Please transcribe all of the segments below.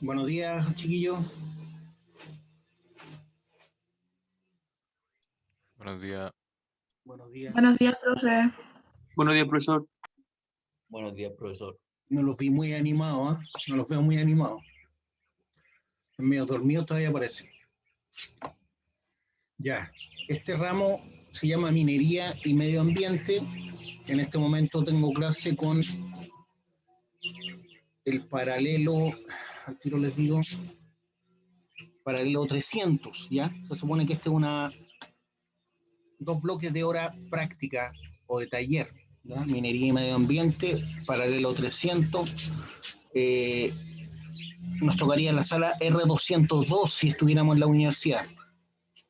Buenos días, chiquillos. Buenos días. Buenos días. Buenos días, profe. Buenos días, profesor. Buenos días, profesor. No los vi muy animados, ¿eh? No los veo muy animados. Medio dormidos todavía parece. Ya, este ramo se llama Minería y Medio Ambiente. En este momento tengo clase con el paralelo, al tiro les digo, paralelo 300, ¿ya? Se supone que este es dos bloques de hora práctica o de taller, ¿ya? Minería y Medio Ambiente, paralelo 300. Nos tocaría en la sala R202 si estuviéramos en la universidad,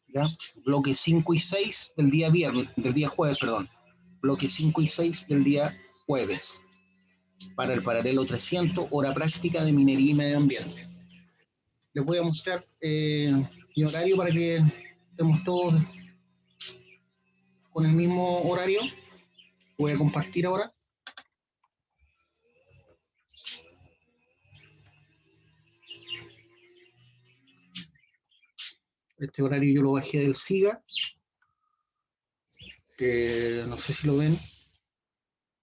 ¿ya? Bloque 5 y 6 del día viernes, del día jueves, perdón. Bloque 5 y 6 del día jueves. Para el paralelo 300, hora práctica de minería y medio ambiente. Les voy a mostrar mi horario para que estemos todos con el mismo horario. Voy a compartir ahora. Este horario yo lo bajé del SIGA. No sé si lo ven.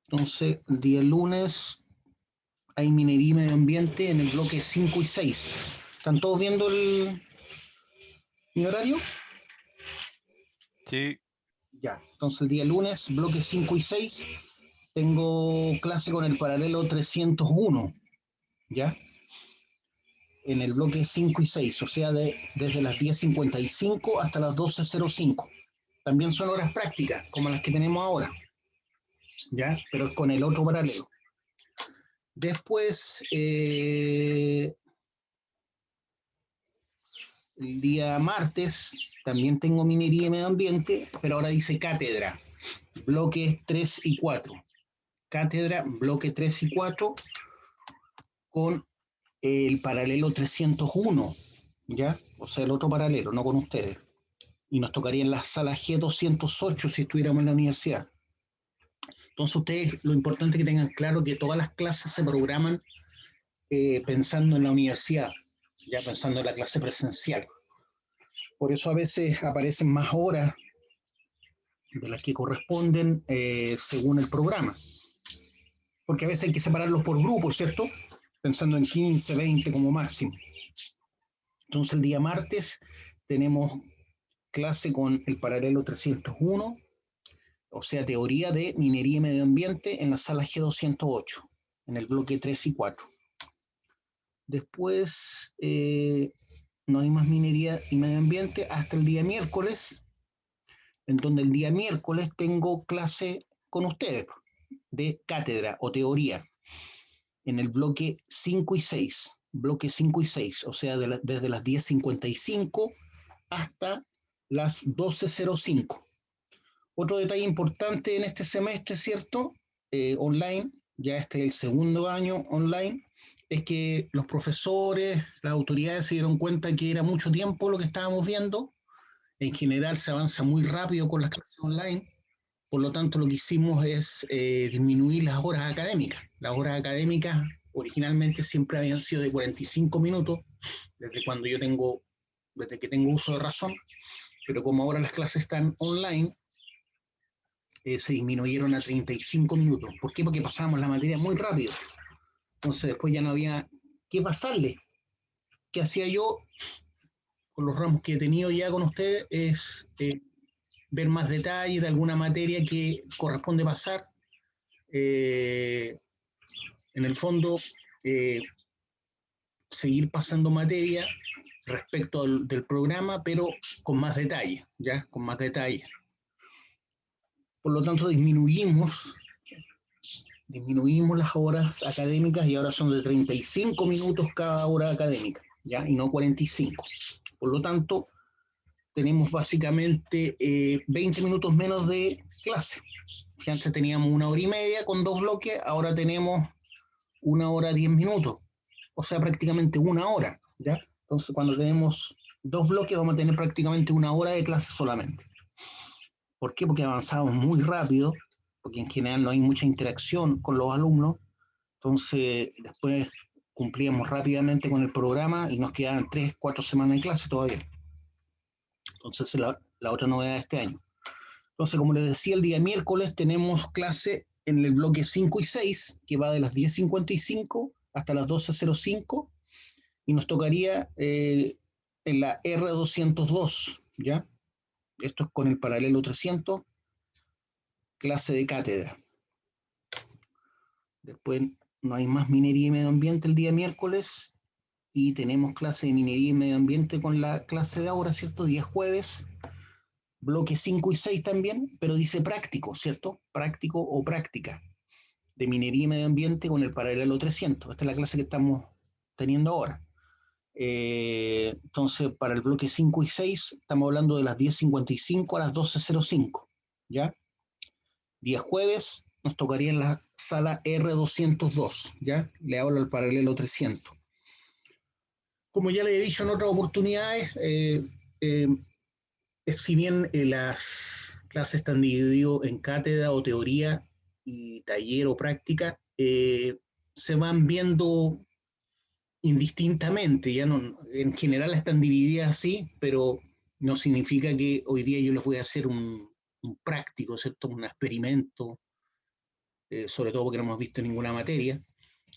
Entonces, el día lunes hay minería y medio ambiente en el bloque 5 y 6. ¿Están todos viendo mi horario? Sí. Ya, entonces el día lunes, bloque 5 y 6, tengo clase con el paralelo 301, ¿ya? En el bloque 5 y 6, o sea, desde las 10:55 hasta las 12:05. También son horas prácticas, como las que tenemos ahora, ¿ya? Pero es con el otro paralelo. Después, el día martes también tengo minería y medio ambiente, pero ahora dice cátedra, bloques 3 y 4. Cátedra, bloque 3 y 4, con el paralelo 301, ¿ya? O sea, el otro paralelo, no con ustedes. Y nos tocaría en la sala G208 si estuviéramos en la universidad. Entonces ustedes, lo importante es que tengan claro que todas las clases se programan pensando en la universidad, ya pensando en la clase presencial. Por eso a veces aparecen más horas de las que corresponden según el programa. Porque a veces hay que separarlos por grupos, ¿cierto? Pensando en 15, 20 como máximo. Entonces el día martes tenemos clase con el paralelo 301, o sea, teoría de minería y medio ambiente en la sala G208, en el bloque 3 y 4. Después no hay más minería y medio ambiente hasta el día miércoles, en donde el día miércoles tengo clase con ustedes de cátedra o teoría en el bloque 5 y 6, bloque 5 y 6, o sea, desde las 10:55 hasta las 12:05. Otro detalle importante en este semestre, ¿cierto? Online, ya este es el segundo año online, es que los profesores, las autoridades se dieron cuenta que era mucho tiempo lo que estábamos viendo. En general se avanza muy rápido con las clases online. Por lo tanto, lo que hicimos es disminuir las horas académicas. Las horas académicas originalmente siempre habían sido de 45 minutos, desde que tengo uso de razón, pero como ahora las clases están online, se disminuyeron a 35 minutos. ¿Por qué? Porque pasábamos la materia muy rápido. Entonces después ya no había qué pasarle. ¿Qué hacía yo con los ramos que he tenido ya con ustedes? Es ver más detalles de alguna materia que corresponde pasar. En el fondo, seguir pasando materia respecto del programa, pero con más detalle, ¿ya? Con más detalle. Por lo tanto, disminuimos las horas académicas y ahora son de 35 minutos cada hora académica, ¿ya? Y no 45. Por lo tanto, tenemos básicamente 20 minutos menos de clase. Si antes teníamos 1 hora y media con 2 bloques, ahora tenemos 1 hora 10 minutos, o sea, prácticamente 1 hora, ¿ya? Entonces, cuando tenemos 2 bloques, vamos a tener prácticamente 1 hora de clase solamente. ¿Por qué? Porque avanzamos muy rápido, porque en general no hay mucha interacción con los alumnos. Entonces, después cumplíamos rápidamente con el programa y nos quedaban 3, 4 semanas de clase todavía. Entonces, la otra novedad de este año. Entonces, como les decía, el día miércoles tenemos clase en el bloque 5 y 6, que va de las 10:55 hasta las 12:05, y nos tocaría en la R202, ¿ya? Esto es con el paralelo 300, clase de cátedra. Después no hay más minería y medio ambiente el día miércoles, y tenemos clase de minería y medio ambiente con la clase de ahora, ¿cierto? Día jueves, bloque 5 y 6 también, pero dice práctico, ¿cierto? Práctico o práctica de minería y medio ambiente con el paralelo 300. Esta es la clase que estamos teniendo ahora. Entonces, para el bloque 5 y 6, estamos hablando de las 10:55 a las 12:05, ¿ya? Día jueves nos tocaría en la sala R202, ¿ya? Le hablo al paralelo 300. Como ya le he dicho en otras oportunidades, eh, si bien las clases están divididas en cátedra o teoría y taller o práctica, se van viendo indistintamente, ya no, en general están divididas así, pero no significa que hoy día yo les voy a hacer un práctico, ¿cierto? Un experimento, sobre todo porque no hemos visto ninguna materia,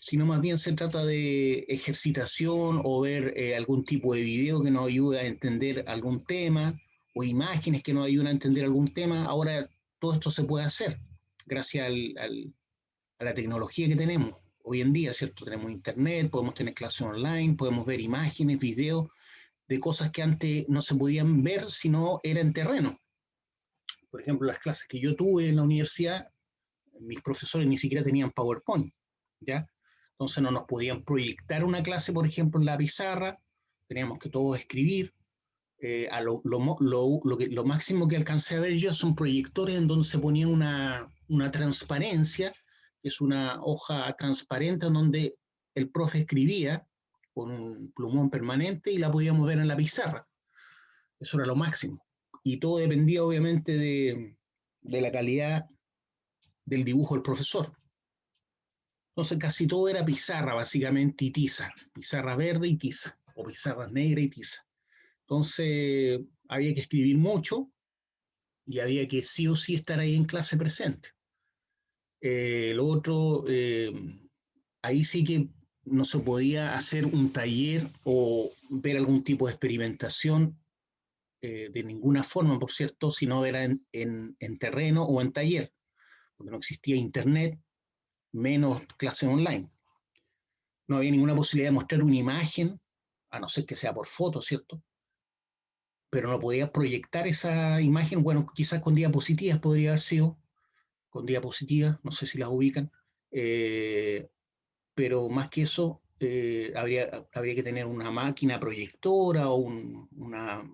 sino más bien se trata de ejercitación o ver algún tipo de video que nos ayude a entender algún tema o imágenes que nos ayuden a entender algún tema. Ahora todo esto se puede hacer gracias a la tecnología que tenemos hoy en día, ¿cierto? Tenemos internet, podemos tener clases online, podemos ver imágenes, videos de cosas que antes no se podían ver si no era en terreno. Por ejemplo, las clases que yo tuve en la universidad, mis profesores ni siquiera tenían PowerPoint, ¿ya? Entonces no nos podían proyectar una clase, por ejemplo, en la pizarra, teníamos que todos escribir. Lo máximo que alcancé a ver yo son proyectores en donde se ponía una transparencia, que es una hoja transparente en donde el profe escribía con un plumón permanente y la podíamos ver en la pizarra. Eso era lo máximo. Y todo dependía obviamente de la calidad del dibujo del profesor. Entonces casi todo era pizarra básicamente y tiza, pizarra verde y tiza, o pizarra negra y tiza. Entonces había que escribir mucho y había que sí o sí estar ahí en clase presente. Lo otro, ahí sí que no se podía hacer un taller o ver algún tipo de experimentación de ninguna forma, por cierto, si no era en terreno o en taller, porque no existía internet, menos clase online. No había ninguna posibilidad de mostrar una imagen, a no ser que sea por foto, ¿cierto? Pero no podía proyectar esa imagen, bueno, quizás con diapositivas podría haber sido, con diapositivas, no sé si las ubican, eh, pero más que eso, habría que tener una máquina proyectora o una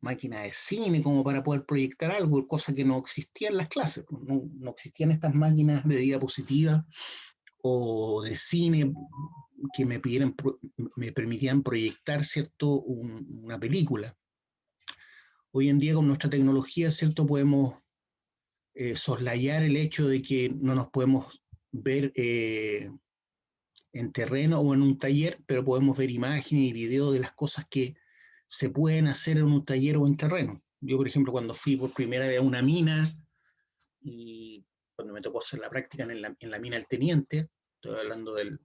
máquina de cine como para poder proyectar algo, cosa que no existía en las clases, no, no existían estas máquinas de diapositivas o de cine que me permitían proyectar, ¿cierto? Una película. Hoy en día con nuestra tecnología, ¿cierto? Podemos soslayar el hecho de que no nos podemos ver en terreno o en un taller, pero podemos ver imágenes y videos de las cosas que se pueden hacer en un taller o en terreno. Yo, por ejemplo, cuando fui por primera vez a una mina y cuando me tocó hacer la práctica en la mina del Teniente, estoy hablando del,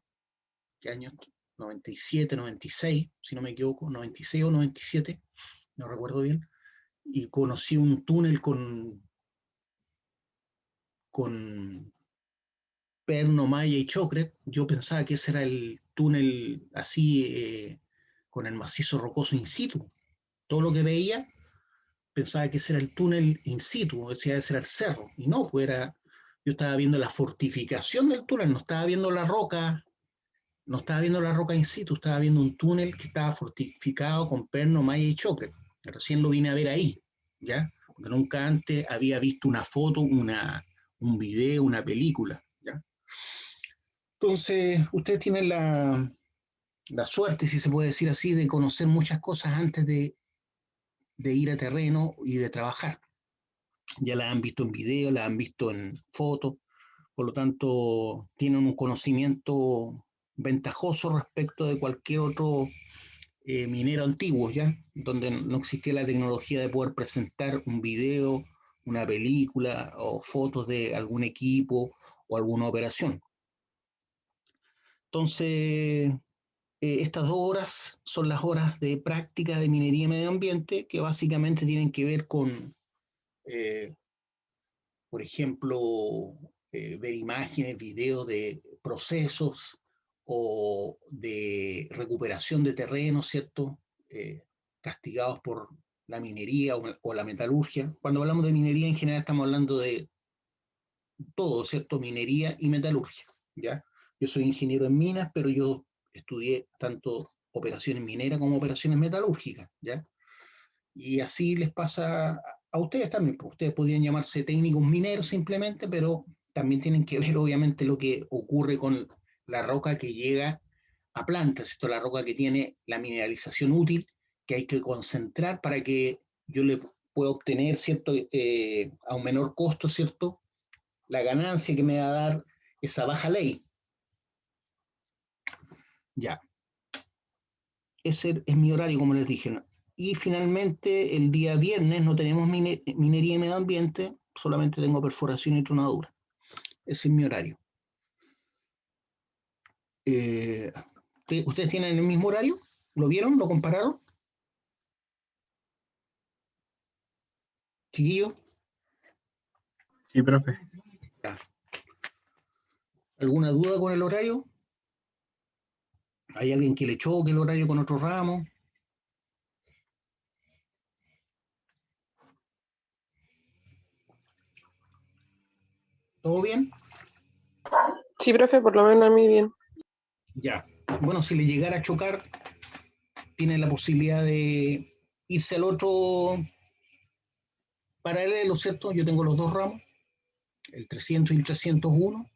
¿qué año? 97, 96, si no me equivoco, 96 o 97, no recuerdo bien, y conocí un túnel con Perno, Maya y Chocret. Yo pensaba que ese era el túnel así, con el macizo rocoso in situ. Todo lo que veía pensaba que ese era el túnel in situ, decía ese era el cerro. Y no, pues era, yo estaba viendo la fortificación del túnel, no estaba viendo la roca, no estaba viendo la roca in situ, estaba viendo un túnel que estaba fortificado con Perno, Maya y Chocret. Recién lo vine a ver ahí, ¿ya? Porque nunca antes había visto una foto, un video, una película, ¿ya? Entonces, ustedes tienen la suerte, si se puede decir así, de conocer muchas cosas antes de ir a terreno y de trabajar. Ya las han visto en video, las han visto en fotos, por lo tanto, tienen un conocimiento ventajoso respecto de cualquier otro minero antiguo, ¿ya? Donde no existía la tecnología de poder presentar un video, una película o fotos de algún equipo o alguna operación. Entonces, estas 2 horas son las horas de práctica de minería y medio ambiente que básicamente tienen que ver con, eh, por ejemplo, ver imágenes, videos de procesos o de recuperación de terreno, ¿cierto? Castigados por la minería o la metalurgia. Cuando hablamos de minería en general estamos hablando de todo, ¿cierto? Minería y metalurgia, ¿ya? Yo soy ingeniero en minas, pero yo estudié tanto operaciones mineras como operaciones metalúrgicas, ¿ya? Y así les pasa a ustedes también, pues ustedes podrían llamarse técnicos mineros simplemente, pero también tienen que ver obviamente lo que ocurre con la roca que llega a plantas, ¿cierto? La roca que tiene la mineralización útil, que hay que concentrar para que yo le pueda obtener, ¿cierto? A un menor costo, ¿cierto? La ganancia que me va a dar esa baja ley. Ya, ese es mi horario, como les dije, ¿no? Y finalmente, el día viernes no tenemos minería y medio ambiente, solamente tengo perforación y tronadura. Ese es mi horario. Eh, ¿Ustedes tienen el mismo horario? ¿Lo vieron? ¿Lo compararon? Chiquillos, Sí, profe. ¿alguna duda con el horario? ¿Hay alguien que le choque el horario con otro ramo? ¿Todo bien? Sí, profe, por lo menos a mí bien. Ya. Bueno, si le llegara a chocar, tiene la posibilidad de irse al otro paralelo, ¿cierto? Yo tengo los 2 ramos, el 300 y el 301.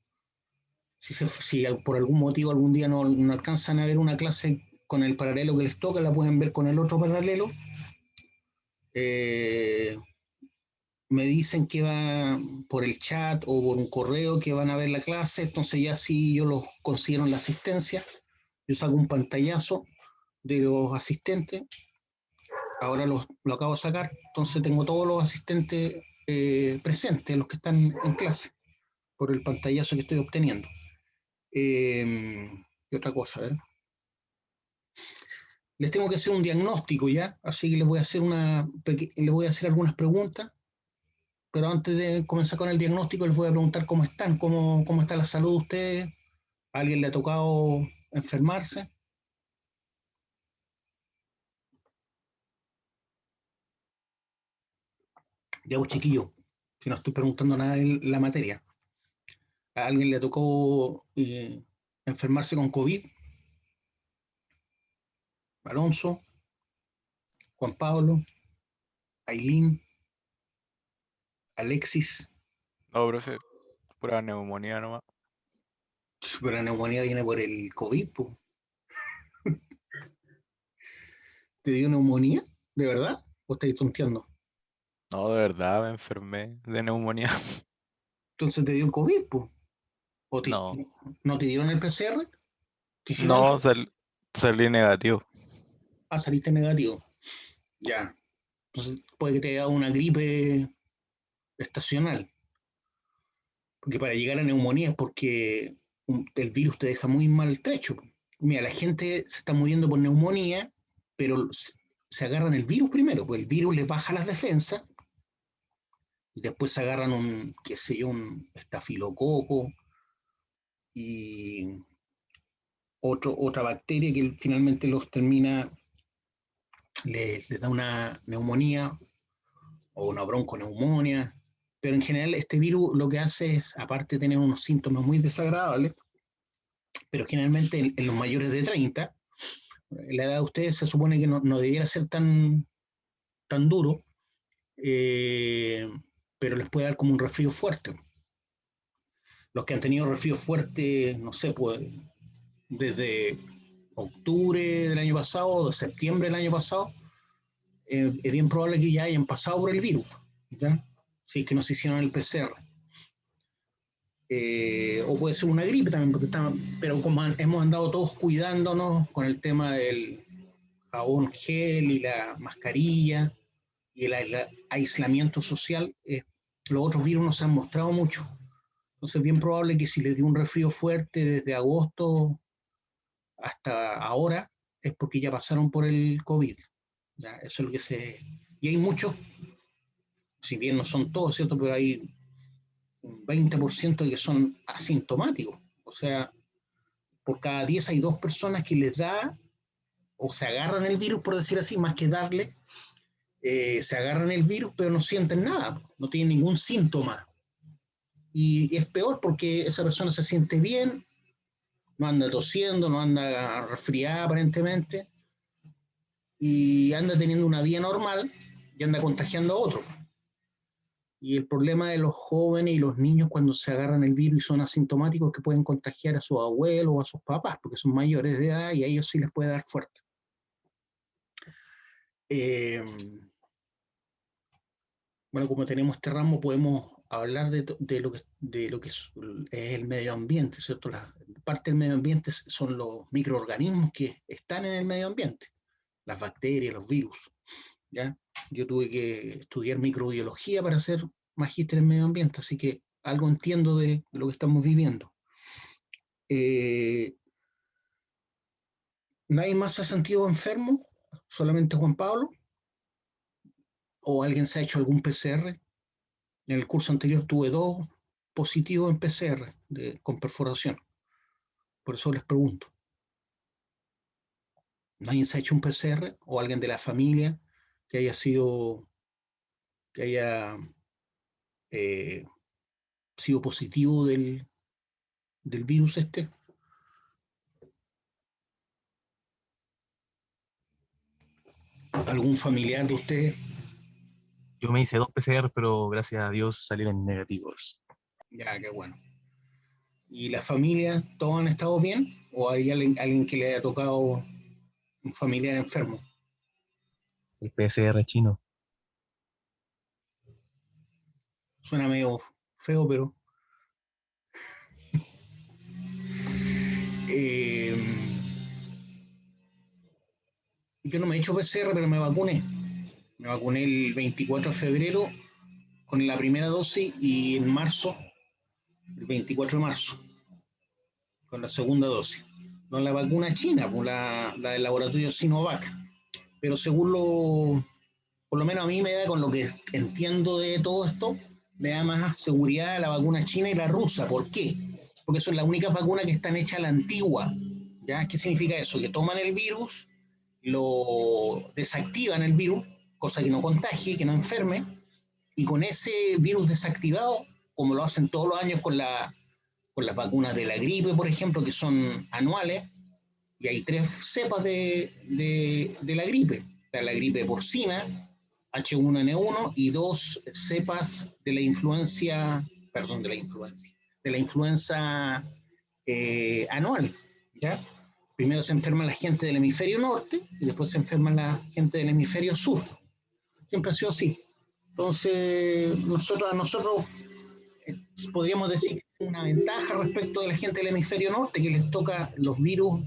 Si por algún motivo algún día no alcanzan a ver una clase con el paralelo que les toca, la pueden ver con el otro paralelo. Eh, Me dicen que va por el chat o por un correo que van a ver la clase, entonces ya sí yo los considero en la asistencia. Yo saco un pantallazo de los asistentes, ahora lo acabo de sacar, entonces tengo todos los asistentes presentes, los que están en clase, por el pantallazo que estoy obteniendo. ¿Qué otra cosa? A ver. Les tengo que hacer un diagnóstico ya, así que les voy a hacer algunas preguntas, pero antes de comenzar con el diagnóstico les voy a preguntar cómo están, cómo está la salud de ustedes. ¿A alguien le ha tocado enfermarse? Ya vos, chiquillo, si no estoy preguntando nada de la materia. ¿A alguien le tocó enfermarse con COVID? Alonso, Juan Pablo, Ailín, Alexis. No, profe, pura neumonía nomás. Pero la neumonía viene por el COVID, po. ¿Te dio neumonía? ¿De verdad? ¿O estáis tonteando? No, de verdad me enfermé de neumonía. Entonces te dio el COVID, po. ¿O No, no te dieron el PCR? ¿Te hicieron no, salí negativo. saliste negativo? Ya. Entonces puede que te haya dado una gripe estacional. Porque para llegar a neumonía es porque el virus te deja muy maltrecho. Mira, la gente se está muriendo por neumonía, pero se agarran el virus primero, pues el virus les baja las defensas y después se agarran qué sé yo, un estafilococo y otra bacteria que finalmente los termina, les da una neumonía o una bronconeumonía. Pero en general este virus lo que hace es, aparte de tener unos síntomas muy desagradables, pero generalmente en los mayores de 30, la edad de ustedes se supone que no debiera ser tan duro, eh, pero les puede dar como un resfrío fuerte. Los que han tenido resfrío fuerte, no sé, pues desde octubre del año pasado o de septiembre del año pasado, es bien probable que ya hayan pasado por el virus, ¿ya? Si es que no se hicieron el PCR. o puede ser una gripe también, pero como hemos andado todos cuidándonos con el tema del jabón gel y la mascarilla y el aislamiento social, los otros virus nos han mostrado mucho. Entonces es bien probable que si les dio un resfrío fuerte desde agosto hasta ahora, es porque ya pasaron por el COVID. ¿Ya? Eso es lo que se... Y hay muchos, si bien no son todos, ¿cierto? Pero hay un 20% que son asintomáticos. O sea, por cada 10 hay 2 personas que les da o se agarran el virus, por decir así, más que darle, se agarran el virus pero no sienten nada, no tienen ningún síntoma. Y es peor porque esa persona se siente bien, no anda tosiendo, no anda resfriada aparentemente, y anda teniendo una vida normal y anda contagiando a otro. Y el problema de los jóvenes y los niños cuando se agarran el virus y son asintomáticos que pueden contagiar a sus abuelos o a sus papás, porque son mayores de edad y a ellos sí les puede dar fuerte. Bueno, como tenemos este ramo, podemos hablar de lo que es el medio ambiente, ¿cierto? La parte del medio ambiente son los microorganismos que están en el medio ambiente, las bacterias, los virus, ¿ya? Yo tuve que estudiar microbiología para ser magíster en medio ambiente, así que algo entiendo de lo que estamos viviendo. ¿Nadie más se ha sentido enfermo? ¿Solamente Juan Pablo? ¿O alguien se ha hecho algún PCR? En el curso anterior tuve 2 positivos en PCR con perforación. Por eso les pregunto. ¿Nadie se ha hecho un PCR? ¿O alguien de la familia que haya eh, sido positivo del virus este? ¿Algún familiar de ustedes? Yo me hice 2 PCR, pero gracias a Dios salieron negativos. Ya, qué bueno. ¿Y la familia, todos han estado bien? ¿O hay alguien que le haya tocado un familiar enfermo? El PCR chino. Suena medio feo, pero... yo no me he hecho PCR, pero me vacuné. Me vacuné el 24 de febrero con la primera dosis y en marzo, el 24 de marzo, con la segunda dosis. No la vacuna china, pues la del laboratorio Sinovac. Pero según por lo menos a mí me da, con lo que entiendo de todo esto, me da más seguridad la vacuna china y la rusa. ¿Por qué? Porque son las únicas vacunas que están hechas a la antigua. ¿Ya? ¿Qué significa eso? Que toman el virus, lo desactivan el virus, cosa que no contagie, que no enferme, y con ese virus desactivado, como lo hacen todos los años con las vacunas de la gripe, por ejemplo, que son anuales, y hay 3 cepas de la gripe. La gripe porcina, H1N1, y 2 cepas de la influencia, perdón, de la influenza anual, ¿ya? Primero se enferma la gente del hemisferio norte y después se enferma la gente del hemisferio sur. Siempre ha sido así. Entonces, a nosotros podríamos decir que una ventaja respecto de la gente del hemisferio norte, que les toca los virus,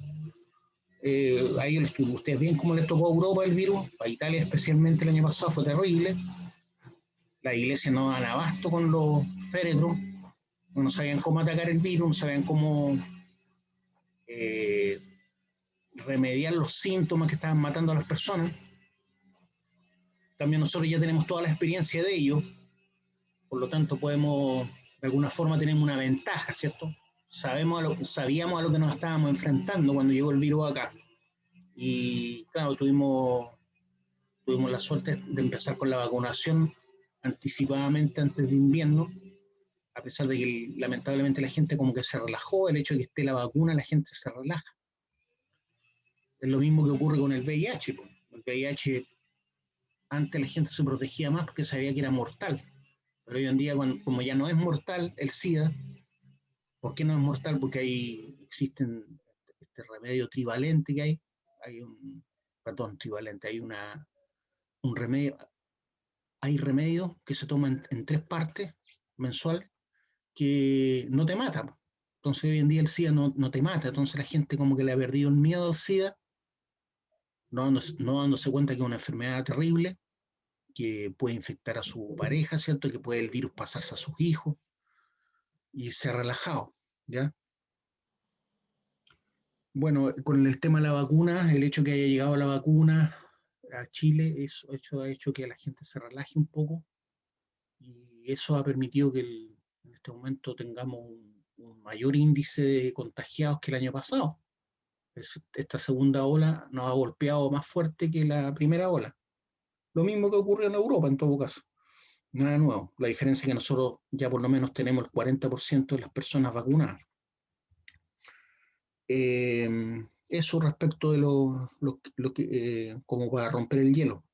a ellos ustedes ven cómo les tocó a Europa el virus, a Italia especialmente el año pasado fue terrible, la iglesia no dan abasto con los féretros, no sabían cómo atacar el virus, no sabían cómo eh, remediar los síntomas que estaban matando a las personas. También nosotros ya tenemos toda la experiencia de ello, por lo tanto podemos, de alguna forma tenemos una ventaja, ¿cierto? Sabíamos a lo que nos estábamos enfrentando cuando llegó el virus acá. Y claro, tuvimos la suerte de empezar con la vacunación anticipadamente antes de invierno, a pesar de que lamentablemente la gente como que se relajó, el hecho de que esté la vacuna, la gente se relaja. Es lo mismo que ocurre con el VIH. El VIH, antes la gente se protegía más porque sabía que era mortal, pero hoy en día, como ya no es mortal el SIDA, ¿por qué no es mortal? Porque existen este remedio trivalente que hay trivalente, un remedio, hay remedios que se toman en 3 partes mensual, que no te mata. Po. Entonces hoy en día el SIDA no te mata, entonces la gente como que le ha perdido el miedo al SIDA, no dándose cuenta que es una enfermedad terrible, que puede infectar a su pareja, ¿cierto? Que puede el virus pasarse a sus hijos y se ha relajado, ¿ya? Bueno, con el tema de la vacuna, el hecho que haya llegado la vacuna a Chile, eso ha hecho que la gente se relaje un poco y eso ha permitido que en este momento tengamos un mayor índice de contagiados que el año pasado. Esta segunda ola nos ha golpeado más fuerte que la primera ola. Lo mismo que ocurrió en Europa, en todo caso. Nada nuevo. La diferencia es que nosotros ya por lo menos tenemos el 40% de las personas vacunadas. Eso respecto de lo que, como para romper el hielo.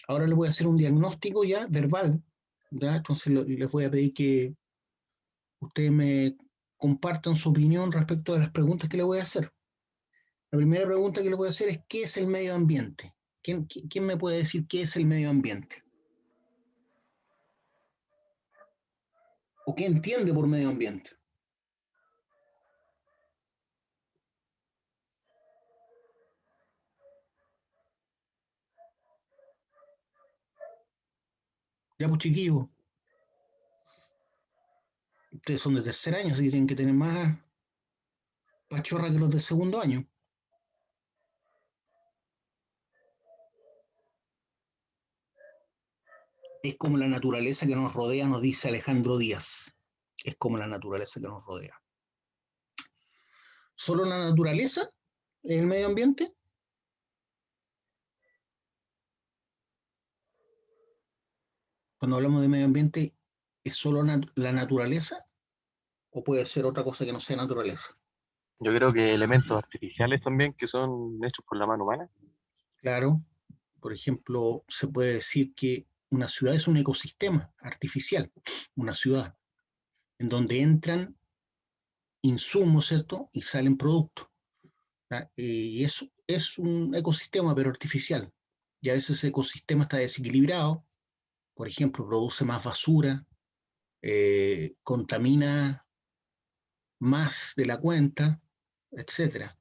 Ahora les voy a hacer un diagnóstico ya verbal, ¿ya? Entonces les voy a pedir que ustedes me compartan su opinión respecto a las preguntas que les voy a hacer. La primera pregunta que les voy a hacer es: ¿qué es el medio ambiente? ¿Quién me puede decir qué es el medio ambiente? ¿O qué entiende por medio ambiente? Ya, pues chiquillos, ustedes son de tercer año, así que tienen que tener más pachorra que los del segundo año. Es como la naturaleza que nos rodea, nos dice Alejandro Díaz. Es como la naturaleza que nos rodea. ¿Solo la naturaleza es el medio ambiente? Cuando hablamos de medio ambiente, ¿es solo la naturaleza o puede ser otra cosa que no sea naturaleza? Yo creo que elementos artificiales también que son hechos por la mano humana. Claro, por ejemplo, se puede decir que una ciudad es un ecosistema artificial, una ciudad, en donde entran insumos, ¿cierto? Y salen productos. ¿Ya? Y eso es un ecosistema, pero artificial. Y a veces ese ecosistema está desequilibrado, por ejemplo, produce más basura, contamina más de la cuenta, etcétera.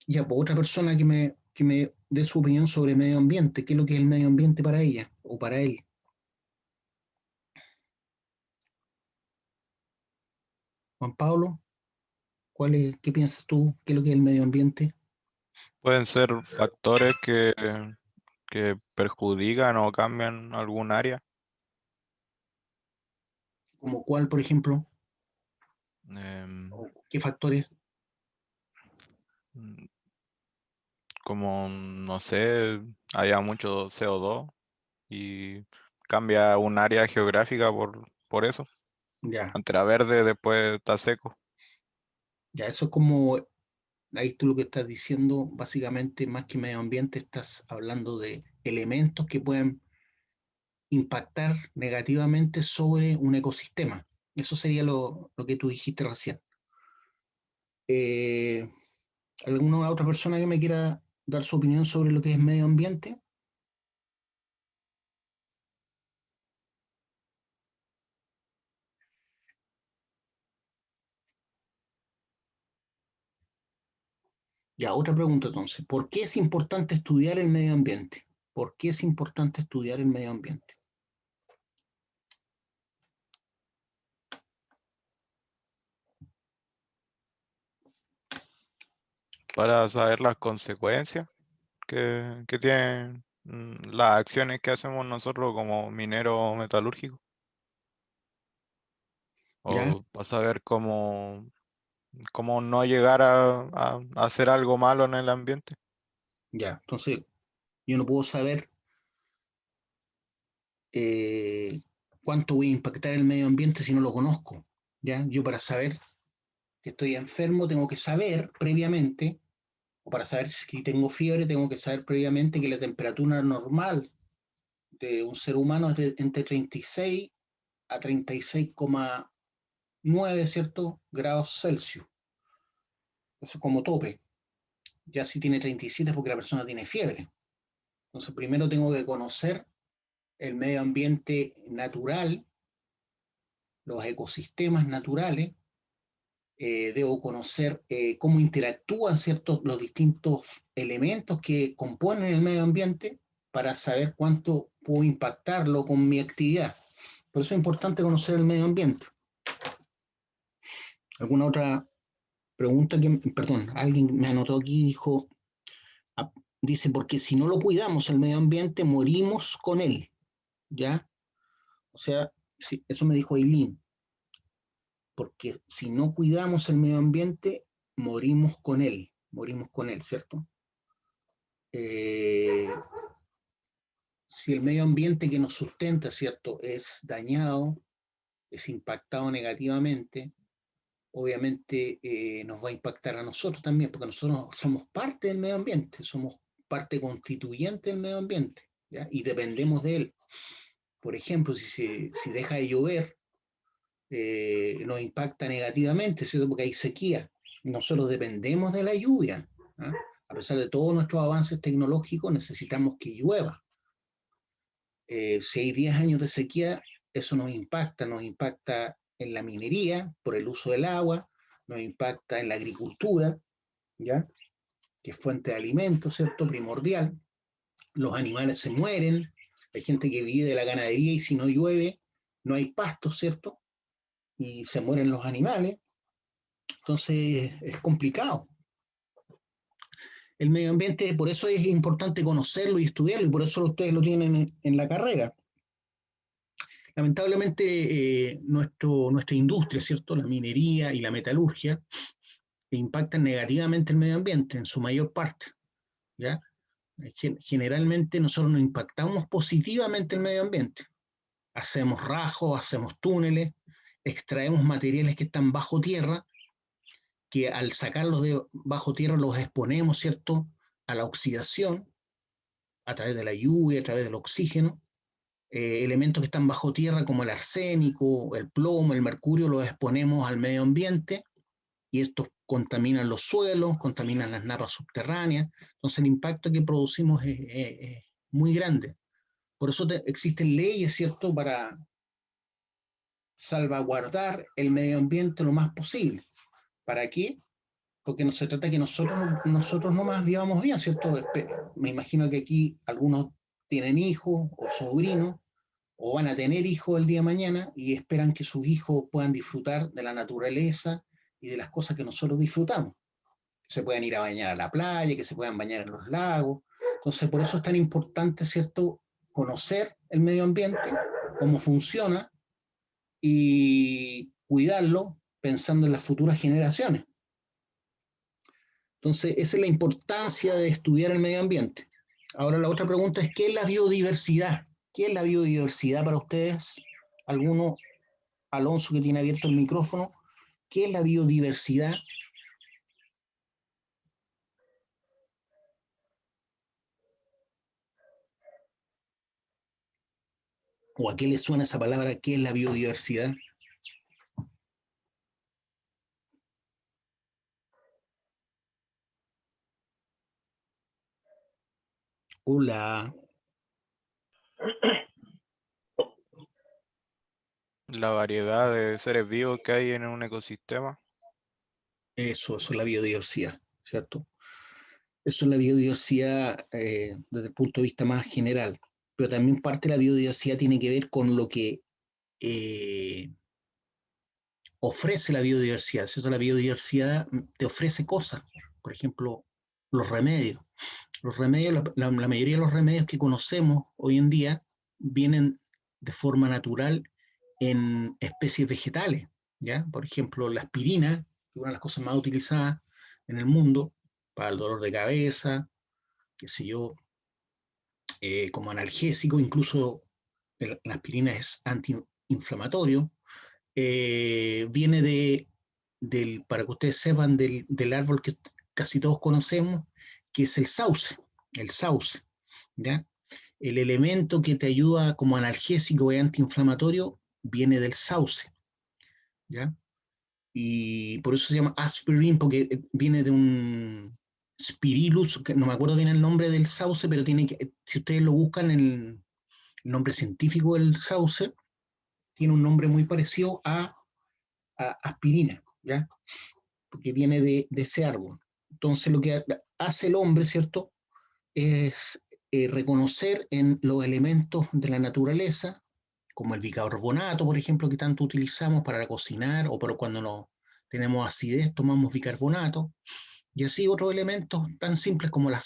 Ya, pues otra persona que me dé su opinión sobre medio ambiente, qué es lo que es el medio ambiente para ella o para él. Juan Pablo, ¿qué piensas tú? ¿Qué es lo que es el medio ambiente? Pueden ser factores que perjudican o cambian algún área, ¿Como cuál, por ejemplo? em, ¿O qué factores? mm, como, no sé, haya mucho CO2 y cambia un área geográfica por eso. Ya, Antes era verde, después está seco. ya, eso es como, ahí tú lo que estás diciendo, básicamente, más que medio ambiente, estás hablando de elementos que pueden impactar negativamente sobre un ecosistema. Eso sería lo que tú dijiste recién. Eh, ¿Alguna otra persona que me quiera dar su opinión sobre lo que es medio ambiente? Ya, otra pregunta entonces. ¿Por qué es importante estudiar el medio ambiente? ¿Por qué es importante estudiar el medio ambiente? Para saber las consecuencias que tienen las acciones que hacemos nosotros como minero metalúrgico, ¿Ya? o para saber cómo no llegar a hacer algo malo en el ambiente. Ya. Entonces, yo no puedo saber cuánto voy a impactar el medio ambiente si no lo conozco. ¿Ya? Yo para saber que estoy enfermo tengo que saber previamente, o para saber si tengo fiebre tengo que saber previamente que la temperatura normal de un ser humano es de entre 36 a 36,9, ¿cierto? Grados Celsius. Eso es como tope. Ya si tiene 37 es porque la persona tiene fiebre. Entonces primero tengo que conocer el medio ambiente natural, los ecosistemas naturales, debo conocer cómo interactúan los distintos elementos que componen el medio ambiente para saber cuánto puedo impactarlo con mi actividad. Por eso es importante conocer el medio ambiente. ¿Alguna otra pregunta? Perdón, alguien me anotó aquí, dice, porque si no lo cuidamos el medio ambiente, morimos con él, ¿ya? O sea, sí, eso me dijo Eileen. Porque si no cuidamos el medio ambiente, morimos con él, ¿cierto? Si el medio ambiente que nos sustenta, ¿cierto?, es dañado, es impactado negativamente, obviamente nos va a impactar a nosotros también, porque nosotros somos parte del medio ambiente, somos parte constituyente del medio ambiente, ¿ya? Y dependemos de él. Por ejemplo, si deja de llover, nos impacta negativamente, ¿cierto? Porque hay sequía. Nosotros dependemos de la lluvia, ¿ah? A pesar de todos nuestros avances tecnológicos, necesitamos que llueva. Si hay 10 años de sequía, eso nos impacta en la minería por el uso del agua, nos impacta en la agricultura, ¿ya? Que es fuente de alimento, ¿cierto? Primordial. Los animales se mueren, hay gente que vive de la ganadería y si no llueve, no hay pasto, ¿cierto? Y se mueren los animales, entonces es complicado. El medio ambiente, por eso es importante conocerlo y estudiarlo, y por eso ustedes lo tienen en la carrera. Lamentablemente, nuestra industria, ¿cierto? La minería y la metalurgia impactan negativamente el medio ambiente en su mayor parte, ¿ya? Generalmente nosotros nos impactamos positivamente el medio ambiente. Hacemos rajos, hacemos túneles, extraemos materiales que están bajo tierra, que al sacarlos de bajo tierra los exponemos, ¿cierto?, a la oxidación, a través de la lluvia, a través del oxígeno. Elementos que están bajo tierra como el arsénico, el plomo, el mercurio, los exponemos al medio ambiente y estos contaminan los suelos, contaminan las napas subterráneas. Entonces el impacto que producimos es muy grande. Por eso existen leyes, ¿cierto?, para salvaguardar el medio ambiente lo más posible. ¿Para qué? Porque no se trata que nosotros nomás vivamos bien, ¿cierto? Me imagino que aquí algunos tienen hijos o sobrinos, o van a tener hijos el día de mañana y esperan que sus hijos puedan disfrutar de la naturaleza y de las cosas que nosotros disfrutamos. Que se puedan ir a bañar a la playa, que se puedan bañar en los lagos. Entonces, por eso es tan importante, ¿cierto?, conocer el medio ambiente, cómo funciona y cuidarlo pensando en las futuras generaciones. Entonces, esa es la importancia de estudiar el medio ambiente. Ahora la otra pregunta es, ¿qué es la biodiversidad? ¿Qué es la biodiversidad para ustedes? ¿Alguno, Alonso, que tiene abierto el micrófono? ¿Qué es la biodiversidad? ¿O a qué le suena esa palabra? ¿Qué es la biodiversidad? Hola. La variedad de seres vivos que hay en un ecosistema. Eso es la biodiversidad, ¿cierto? Eso es la biodiversidad desde el punto de vista más general. Pero también parte de la biodiversidad tiene que ver con lo que ofrece la biodiversidad, ¿cierto? La biodiversidad te ofrece cosas, por ejemplo, los remedios. Los remedios, la mayoría de los remedios que conocemos hoy en día vienen de forma natural en especies vegetales, ¿ya? Por ejemplo, la aspirina, que es una de las cosas más utilizadas en el mundo para el dolor de cabeza, qué sé yo, como analgésico, incluso la aspirina es antiinflamatorio, viene para que ustedes sepan, del árbol que casi todos conocemos, que es el sauce, ¿ya? El elemento que te ayuda como analgésico y antiinflamatorio viene del sauce, ¿ya? Y por eso se llama aspirin, porque viene de un Spirillus, que no me acuerdo bien el nombre del sauce, pero si ustedes lo buscan El nombre científico del sauce tiene un nombre muy parecido a aspirina, ¿ya? Porque viene de ese árbol. Entonces lo que hace el hombre, ¿cierto? Es reconocer en los elementos de la naturaleza, como el bicarbonato, por ejemplo, que tanto utilizamos para cocinar, o para cuando no tenemos acidez, tomamos bicarbonato, y así otros elementos tan simples como la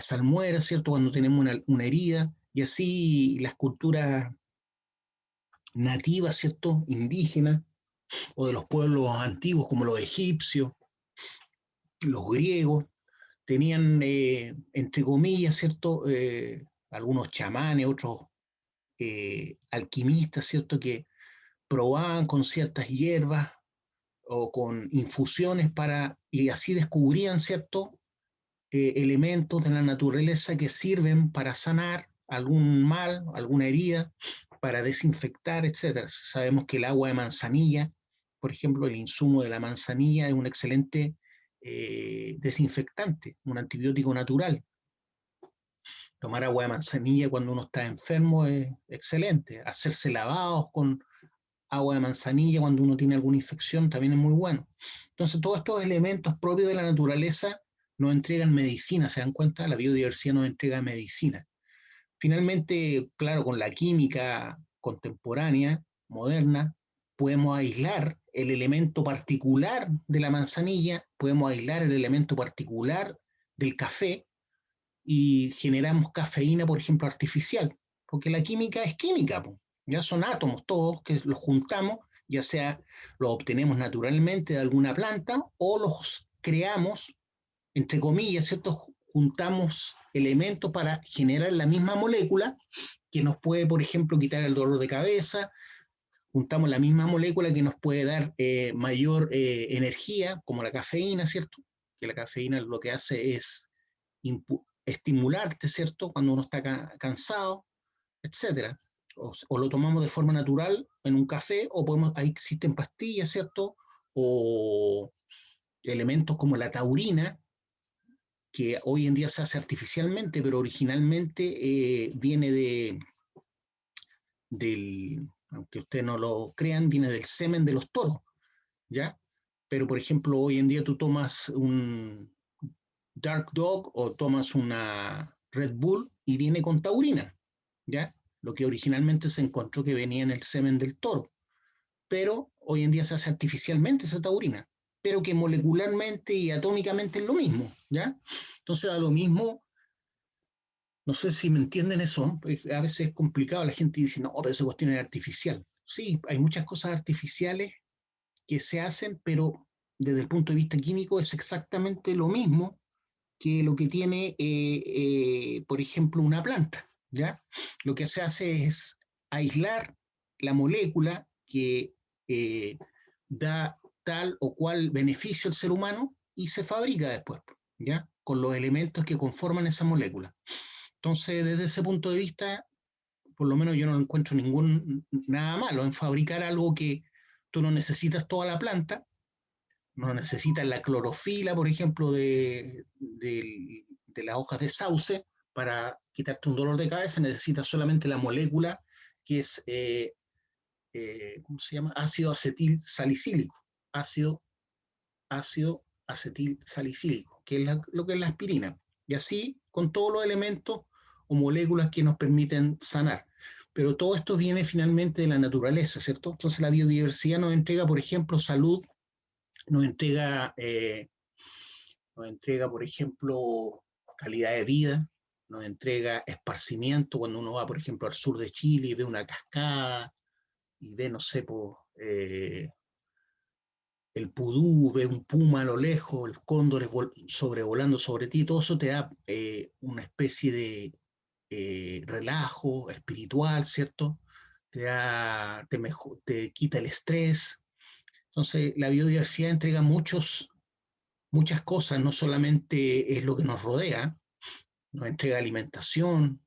salmuera, ¿cierto? Cuando tenemos una herida, y así las culturas nativas, ¿cierto? Indígenas, o de los pueblos antiguos como los egipcios, los griegos, tenían, entre comillas, ¿cierto? Algunos chamanes, otros alquimistas, ¿cierto? Que probaban con ciertas hierbas o con infusiones y así descubrían, ¿cierto? Elementos de la naturaleza que sirven para sanar algún mal, alguna herida, para desinfectar, etcétera. Sabemos que el agua de manzanilla, por ejemplo, el insumo de la manzanilla es un excelente desinfectante, un antibiótico natural. Tomar agua de manzanilla cuando uno está enfermo es excelente. Hacerse lavados con agua de manzanilla cuando uno tiene alguna infección también es muy bueno. Entonces, todos estos elementos propios de la naturaleza nos entregan medicina, ¿se dan cuenta? La biodiversidad nos entrega medicina. Finalmente, claro, con la química contemporánea, moderna, podemos aislar el elemento particular de la manzanilla, podemos aislar el elemento particular del café y generamos cafeína, por ejemplo, artificial, porque la química es química, po. Ya son átomos todos que los juntamos, ya sea los obtenemos naturalmente de alguna planta o los creamos, entre comillas, ¿cierto? Juntamos elementos para generar la misma molécula que nos puede, por ejemplo, quitar el dolor de cabeza, juntamos la misma molécula que nos puede dar mayor energía, como la cafeína, ¿cierto? Que la cafeína lo que hace es estimularte, ¿cierto? Cuando uno está cansado, etcétera. O lo tomamos de forma natural en un café, o ahí existen pastillas, ¿cierto? O elementos como la taurina, que hoy en día se hace artificialmente, pero originalmente viene aunque ustedes no lo crean, viene del semen de los toros, ¿ya? Pero, por ejemplo, hoy en día tú tomas un Dark Dog o tomas una Red Bull y viene con taurina, ¿ya? Lo que originalmente se encontró que venía en el semen del toro, pero hoy en día se hace artificialmente esa taurina, pero que molecularmente y atómicamente es lo mismo, ¿ya? Entonces, a lo mismo, no sé si me entienden eso, a veces es complicado, la gente dice, no, pero esa cuestión es artificial. Sí, hay muchas cosas artificiales que se hacen, pero desde el punto de vista químico es exactamente lo mismo que lo que tiene, por ejemplo, una planta, ¿ya? Lo que se hace es aislar la molécula que da tal o cual beneficio al ser humano y se fabrica después, ¿ya? Con los elementos que conforman esa molécula. Entonces, desde ese punto de vista, por lo menos yo no encuentro nada malo en fabricar algo que tú no necesitas toda la planta, no necesitas la clorofila, por ejemplo, de las hojas de sauce para quitarte un dolor de cabeza, necesitas solamente la molécula que es, ¿cómo se llama? Ácido acetil salicílico, ácido acetil salicílico, que es lo que es la aspirina. Y así con todos los elementos o moléculas que nos permiten sanar. Pero todo esto viene finalmente de la naturaleza, ¿cierto? Entonces la biodiversidad nos entrega, por ejemplo, salud, nos entrega, por ejemplo, calidad de vida, nos entrega esparcimiento cuando uno va, por ejemplo, al sur de Chile y ve una cascada y ve, no sé, el pudú, ve un puma a lo lejos, el cóndor sobrevolando sobre ti, todo eso te da una especie de relajo espiritual, ¿cierto? Te quita el estrés. Entonces, la biodiversidad entrega muchas cosas, no solamente es lo que nos rodea, nos entrega alimentación,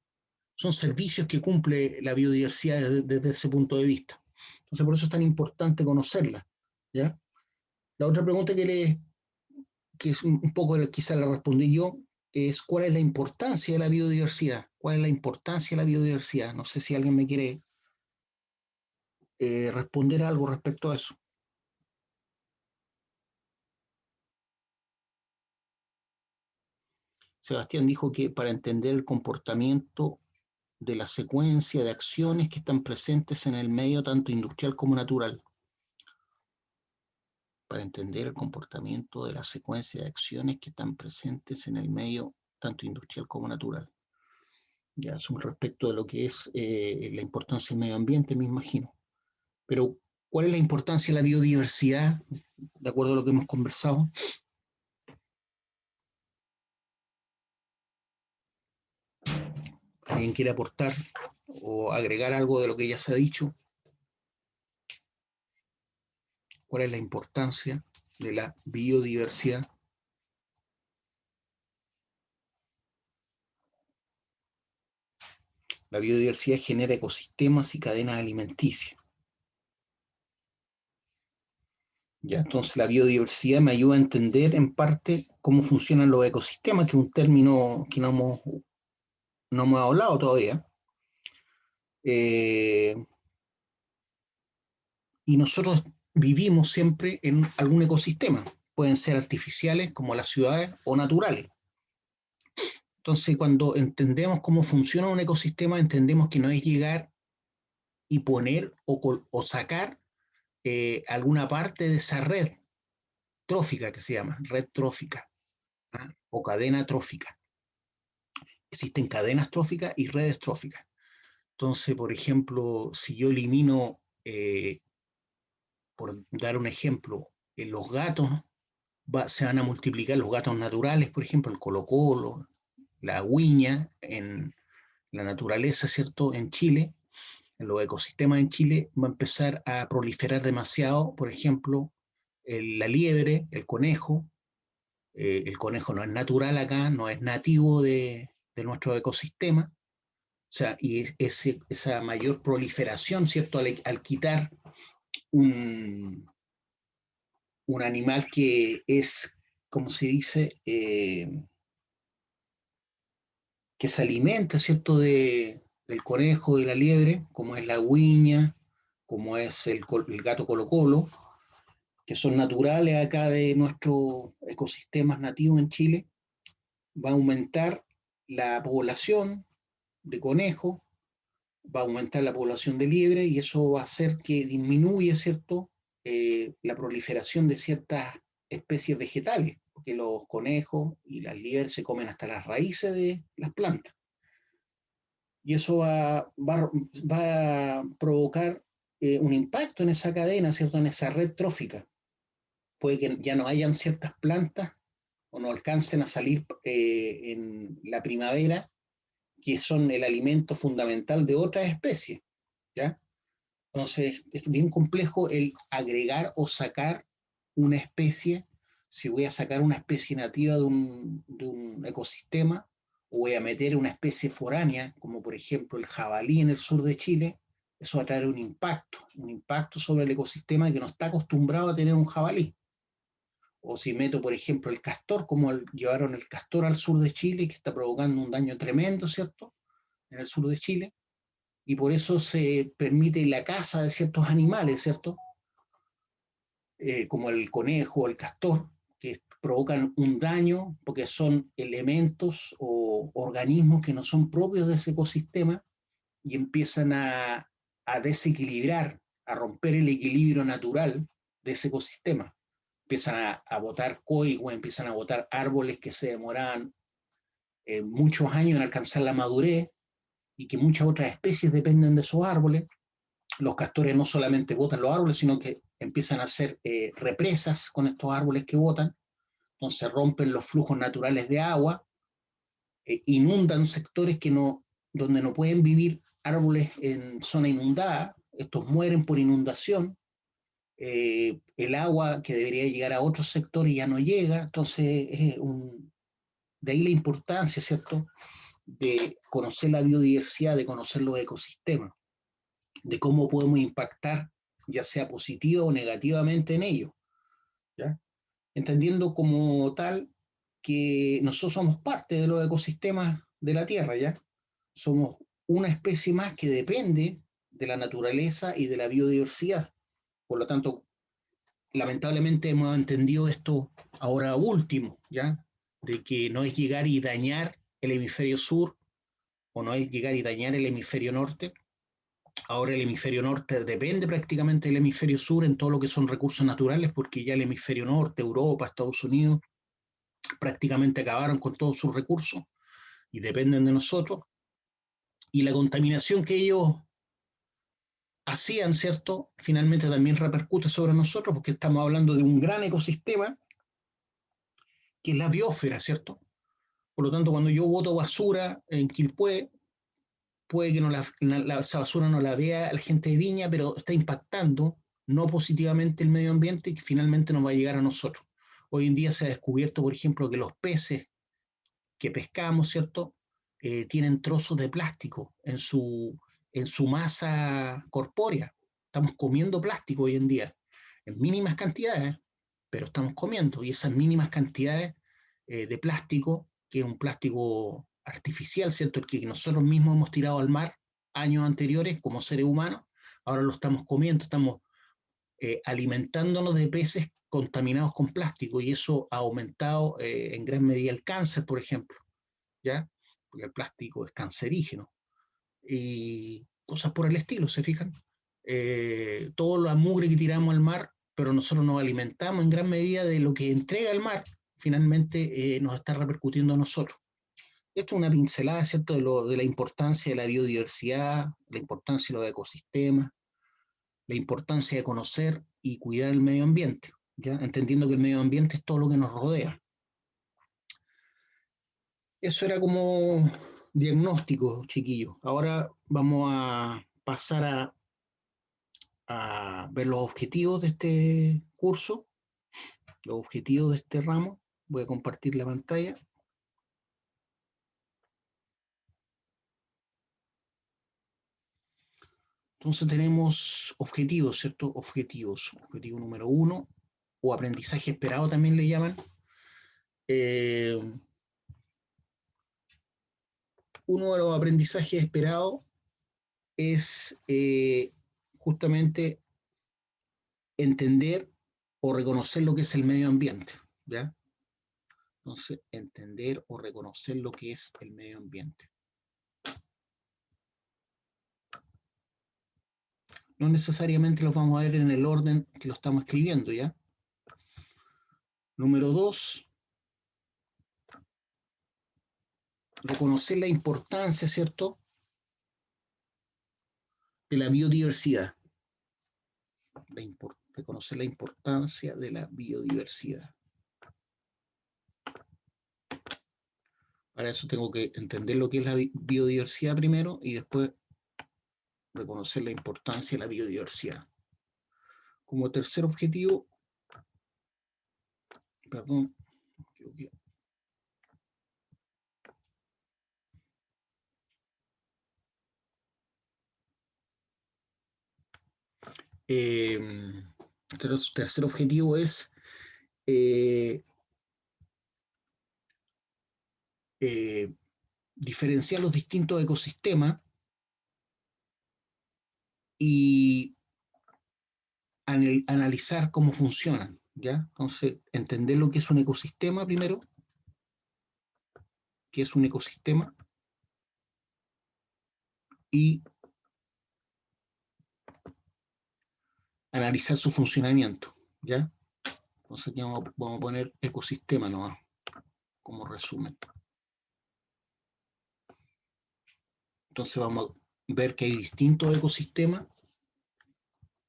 son servicios que cumple la biodiversidad desde ese punto de vista. Entonces, por eso es tan importante conocerla, ¿ya? La otra pregunta que es un poco, quizás la respondí yo, es cuál es la importancia de la biodiversidad. ¿Cuál es la importancia de la biodiversidad? No sé si alguien me quiere responder algo respecto a eso. Sebastián dijo que para entender el comportamiento de la secuencia de acciones que están presentes en el medio tanto industrial como natural. Para entender el comportamiento de la secuencia de acciones que están presentes en el medio tanto industrial como natural. Ya son respecto de lo que es la importancia del medio ambiente, me imagino. Pero, ¿cuál es la importancia de la biodiversidad, de acuerdo a lo que hemos conversado? ¿Alguien quiere aportar o agregar algo de lo que ya se ha dicho? ¿Cuál es la importancia de la biodiversidad? La biodiversidad genera ecosistemas y cadenas alimenticias. Ya, entonces la biodiversidad me ayuda a entender en parte cómo funcionan los ecosistemas, que es un término que no hemos hablado todavía. Y nosotros vivimos siempre en algún ecosistema. Pueden ser artificiales como las ciudades o naturales. Entonces, cuando entendemos cómo funciona un ecosistema, entendemos que no es llegar y poner o sacar alguna parte de esa red trófica que se llama, red trófica, ¿ah? O cadena trófica. Existen cadenas tróficas y redes tróficas. Entonces, por ejemplo, si yo elimino, por dar un ejemplo, los gatos, se van a multiplicar los gatos naturales, por ejemplo, el colocolo, la huiña, en la naturaleza, ¿cierto? En Chile, en los ecosistemas en Chile, va a empezar a proliferar demasiado, por ejemplo, la liebre, el conejo. El conejo no es natural acá, no es nativo de nuestro ecosistema. O sea, y esa mayor proliferación, ¿cierto? Al quitar un animal que es, como se dice, que se alimenta, ¿cierto? Del conejo, de la liebre, como es la huiña, como es el gato colocolo, que son naturales acá de nuestros ecosistemas nativos en Chile, va a aumentar la población de conejos, va a aumentar la población de liebre y eso va a hacer que disminuya, ¿cierto? La proliferación de ciertas especies vegetales, porque los conejos y las liebres se comen hasta las raíces de las plantas. Y eso va a provocar un impacto en esa cadena, ¿cierto? En esa red trófica. Puede que ya no hayan ciertas plantas o no alcancen a salir en la primavera, que son el alimento fundamental de otras especies, ¿ya? Entonces, es bien complejo el agregar o sacar una especie. Si voy a sacar una especie nativa de un ecosistema, o voy a meter una especie foránea, como por ejemplo el jabalí en el sur de Chile, eso va a traer un impacto sobre el ecosistema que no está acostumbrado a tener un jabalí. O si meto, por ejemplo, el castor, como llevaron el castor al sur de Chile, que está provocando un daño tremendo, ¿cierto? En el sur de Chile, y por eso se permite la caza de ciertos animales, ¿cierto? Como el conejo o el castor, que provocan un daño porque son elementos o organismos que no son propios de ese ecosistema y empiezan a desequilibrar, a romper el equilibrio natural de ese ecosistema. Empiezan a botar coigüe, empiezan a botar árboles que se demoraban muchos años en alcanzar la madurez y que muchas otras especies dependen de esos árboles. Los castores no solamente botan los árboles, sino que empiezan a hacer represas con estos árboles que botan, entonces rompen los flujos naturales de agua, inundan sectores donde no pueden vivir árboles en zona inundada, estos mueren por inundación, el agua que debería llegar a otros sectores ya no llega, entonces de ahí la importancia, ¿cierto?, de conocer la biodiversidad, de conocer los ecosistemas, de cómo podemos impactar, ya sea positiva o negativamente en ellos, ¿ya? Entendiendo como tal que nosotros somos parte de los ecosistemas de la Tierra, ¿ya? somos una especie más que depende de la naturaleza y de la biodiversidad. Por lo tanto, lamentablemente hemos entendido esto ahora último, ¿ya? De que no es llegar y dañar el hemisferio sur o no es llegar y dañar el hemisferio norte. Ahora el hemisferio norte depende prácticamente del hemisferio sur en todo lo que son recursos naturales, porque ya el hemisferio norte, Europa, Estados Unidos, prácticamente acabaron con todos sus recursos y dependen de nosotros. Y la contaminación que ellos hacían, ¿cierto? Finalmente también repercute sobre nosotros, porque estamos hablando de un gran ecosistema que es la biosfera, ¿cierto? Por lo tanto, cuando yo boto basura en Quilpué, puede que no esa basura no la vea la gente de Viña, pero está impactando no positivamente el medio ambiente y que finalmente nos va a llegar a nosotros. Hoy en día se ha descubierto, por ejemplo, que los peces que pescamos, ¿cierto? Tienen trozos de plástico en su masa corpórea. Estamos comiendo plástico hoy en día, en mínimas cantidades, pero estamos comiendo. Y esas mínimas cantidades de plástico, que es un plástico artificial, ¿cierto? El que nosotros mismos hemos tirado al mar años anteriores como seres humanos, ahora lo estamos comiendo, estamos alimentándonos de peces contaminados con plástico y eso ha aumentado en gran medida el cáncer, por ejemplo, ¿ya? Porque el plástico es cancerígeno y cosas por el estilo, ¿se fijan? Toda la mugre que tiramos al mar, pero nosotros nos alimentamos en gran medida de lo que entrega el mar, finalmente nos está repercutiendo a nosotros. Esto es una pincelada, ¿cierto?, de la importancia de la biodiversidad, la importancia de los ecosistemas, la importancia de conocer y cuidar el medio ambiente, ¿ya? Entendiendo que el medio ambiente es todo lo que nos rodea. Eso era como diagnóstico, chiquillos. Ahora vamos a pasar a ver los objetivos de este curso, los objetivos de este ramo. Voy a compartir la pantalla. Entonces tenemos objetivos, ¿cierto? Objetivos. Objetivo número 1, o aprendizaje esperado también le llaman. Uno de los aprendizajes esperados es justamente entender o reconocer lo que es el medio ambiente, ¿ya? Entonces, entender o reconocer lo que es el medio ambiente. No necesariamente los vamos a ver en el orden que lo estamos escribiendo, ¿ya? Número 2, reconocer la importancia, ¿cierto?, de la biodiversidad. Reconocer la importancia de la biodiversidad. Para eso tengo que entender lo que es la biodiversidad primero y después reconocer la importancia de la biodiversidad. Como tercer objetivo, perdón, me equivoqué. Tercer objetivo es diferenciar los distintos ecosistemas y analizar cómo funcionan, ¿ya? Entonces, entender lo que es un ecosistema primero, qué es un ecosistema, y analizar su funcionamiento, ¿ya? Entonces aquí vamos a poner ecosistema nomás, como resumen. Entonces vamos a ver que hay distintos ecosistemas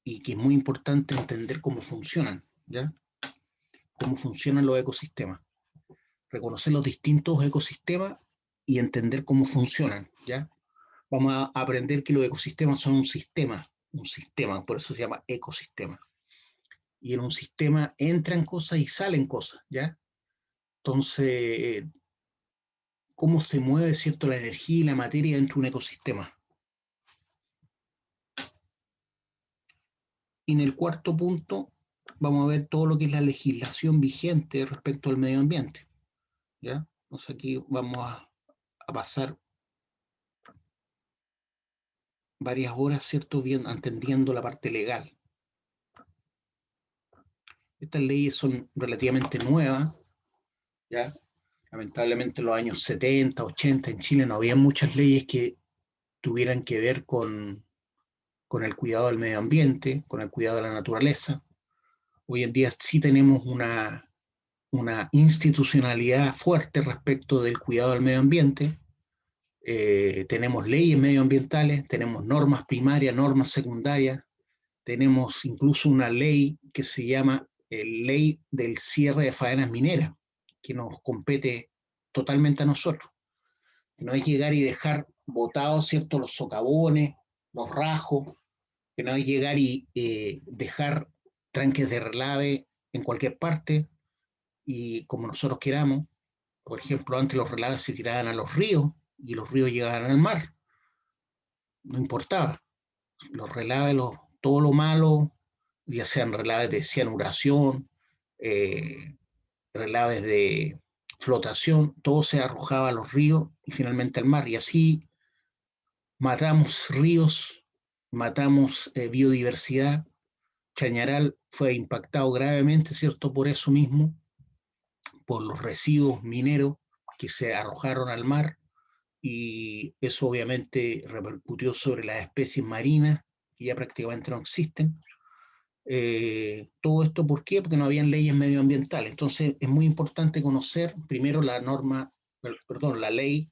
y que es muy importante entender cómo funcionan, ¿ya? Cómo funcionan los ecosistemas. Reconocer los distintos ecosistemas y entender cómo funcionan, ¿ya? Vamos a aprender que los ecosistemas son un sistema, por eso se llama ecosistema. Y en un sistema entran cosas y salen cosas, ¿ya? Entonces, cómo se mueve, ¿cierto?, la energía y la materia dentro de un ecosistema. Y en el cuarto punto vamos a ver todo lo que es la legislación vigente respecto al medio ambiente, ¿ya? Entonces aquí vamos a pasar varias horas, ¿cierto? Bien, entendiendo la parte legal. Estas leyes son relativamente nuevas, ¿ya? Lamentablemente en los años 70, 80 en Chile no había muchas leyes que tuvieran que ver con el cuidado del medio ambiente, con el cuidado de la naturaleza. Hoy en día sí tenemos una institucionalidad fuerte respecto del cuidado del medio ambiente. Tenemos leyes medioambientales, tenemos normas primarias, normas secundarias, tenemos incluso una ley que se llama Ley del Cierre de Faenas Mineras, que nos compete totalmente a nosotros. No hay que llegar y dejar botados, ¿cierto?, los socavones, los rajos, que no hay que llegar y dejar tranques de relave en cualquier parte y como nosotros queramos. Por ejemplo, antes los relaves se tiraban a los ríos y los ríos llegaban al mar. No importaba. Los relaves, todo lo malo, ya sean relaves de cianuración, relaves de flotación, todo se arrojaba a los ríos y finalmente al mar. Y así matamos ríos, matamos biodiversidad. Chañaral fue impactado gravemente, ¿cierto? Por eso mismo, por los residuos mineros que se arrojaron al mar, y eso obviamente repercutió sobre las especies marinas, que ya prácticamente no existen. Todo esto, ¿por qué? Porque no habían leyes medioambientales. Entonces, es muy importante conocer primero la ley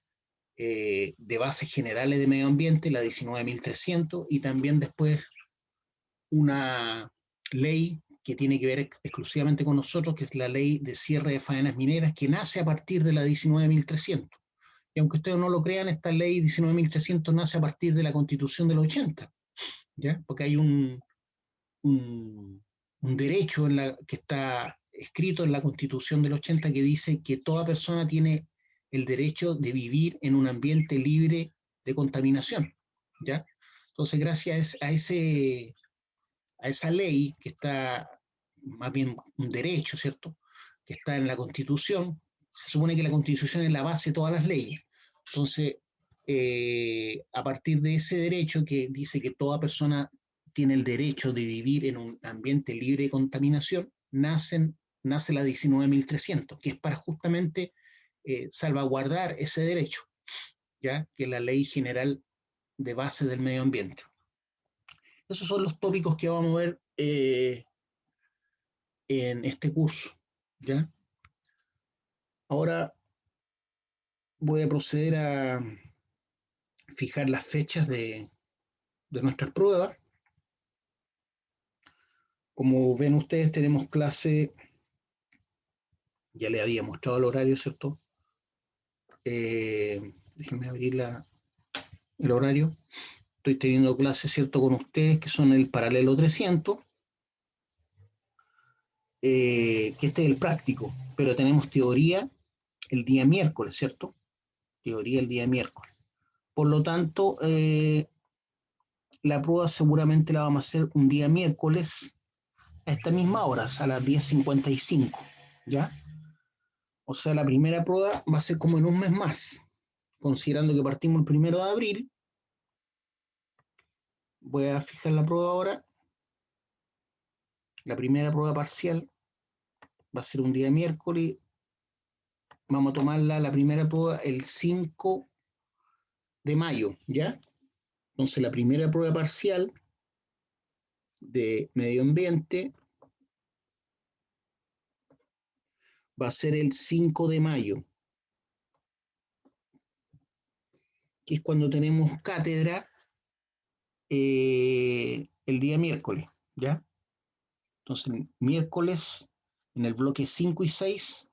de bases generales de medio ambiente, la 19.300, y también después una ley que tiene que ver exclusivamente con nosotros, que es la ley de cierre de faenas mineras, que nace a partir de la 19.300. Y aunque ustedes no lo crean, esta ley 19.300 nace a partir de la Constitución del 80, ¿ya? Porque hay un derecho que está escrito en la Constitución del 80 que dice que toda persona tiene el derecho de vivir en un ambiente libre de contaminación, ¿ya? Entonces, gracias a esa ley, que está más bien un derecho, ¿cierto?, que está en la Constitución, se supone que la Constitución es la base de todas las leyes. Entonces, a partir de ese derecho que dice que toda persona tiene el derecho de vivir en un ambiente libre de contaminación, nace la 19.300, que es para justamente salvaguardar ese derecho, ¿ya?, que es la Ley General de Base del Medio Ambiente. Esos son los tópicos que vamos a ver en este curso, ¿ya? Ahora voy a proceder a fijar las fechas de nuestras pruebas. Como ven ustedes, tenemos clase, ya le había mostrado el horario, ¿cierto? Déjenme abrir el horario. Estoy teniendo clases, ¿cierto?, con ustedes, que son el paralelo 300, que este es el práctico, pero tenemos teoría el día miércoles, ¿cierto? Teoría el día miércoles. Por lo tanto, la prueba seguramente la vamos a hacer un día miércoles a esta misma hora, a las 10:55, ¿ya? O sea, la primera prueba va a ser como en un mes más, considerando que partimos el 1 de abril. Voy a fijar la prueba ahora. La primera prueba parcial va a ser un día miércoles. Vamos a tomarla, la primera prueba, el 5 de mayo, ¿ya? Entonces, la primera prueba parcial de medio ambiente va a ser el 5 de mayo, que es cuando tenemos cátedra el día miércoles, ¿ya? Entonces, miércoles, en el bloque 5 y 6,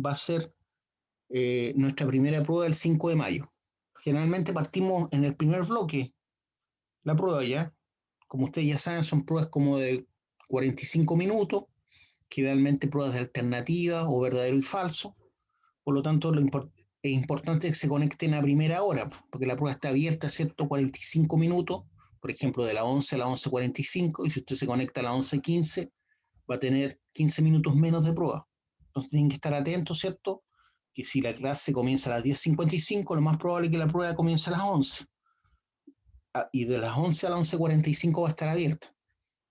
va a ser nuestra primera prueba el 5 de mayo. Generalmente partimos en el primer bloque, la prueba, ¿ya? Como ustedes ya saben, son pruebas como de 45 minutos, generalmente pruebas de alternativa o verdadero y falso. Por lo tanto, es importante que se conecten a primera hora, porque la prueba está abierta, ¿cierto?, 45 minutos, por ejemplo, de las 11 a las 11:45, y si usted se conecta a las 11:15, va a tener 15 minutos menos de prueba. Entonces tienen que estar atentos, ¿cierto?, que si la clase comienza a las 10:55, lo más probable es que la prueba comience a las 11. y de las 11 a las 11:45 va a estar abierta.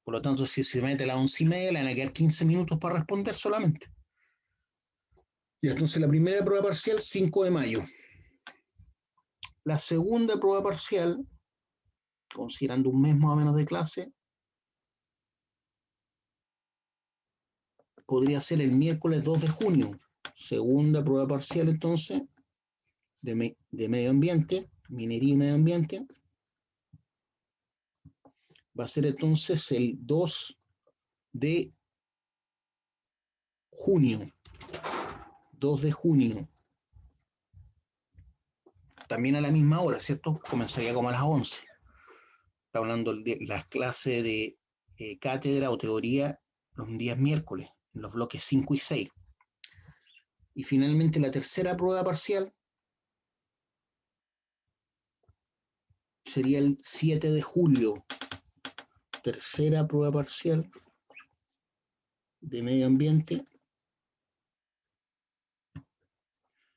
Por lo tanto, si se mete a las 11:30, le van a quedar 15 minutos para responder solamente. Y entonces la primera prueba parcial, 5 de mayo. La segunda prueba parcial, considerando un mes más o menos de clase, podría ser el miércoles 2 de junio. Segunda prueba parcial, entonces, de medio ambiente, minería y medio ambiente. Va a ser entonces el 2 de junio. 2 de junio. También a la misma hora, ¿cierto? Comenzaría como a las 11. Está hablando de las clases de cátedra o teoría los días miércoles, en los bloques 5 y 6. Y finalmente la tercera prueba parcial sería el 7 de julio. Tercera prueba parcial de medio ambiente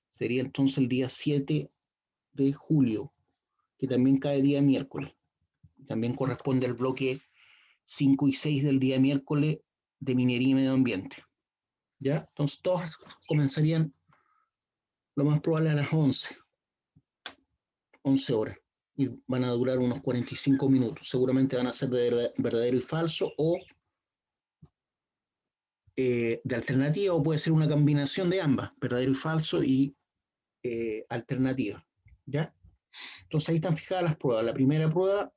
sería entonces el día 7 de julio, que también cae día miércoles. También corresponde al bloque 5 y 6 del día miércoles de minería y medio ambiente. ¿Ya? Entonces todas comenzarían lo más probable a las 11 horas. Y van a durar unos 45 minutos. Seguramente van a ser de verdadero y falso o de alternativa, o puede ser una combinación de ambas, verdadero y falso y alternativa. ¿Ya? Entonces ahí están fijadas las pruebas. La primera prueba,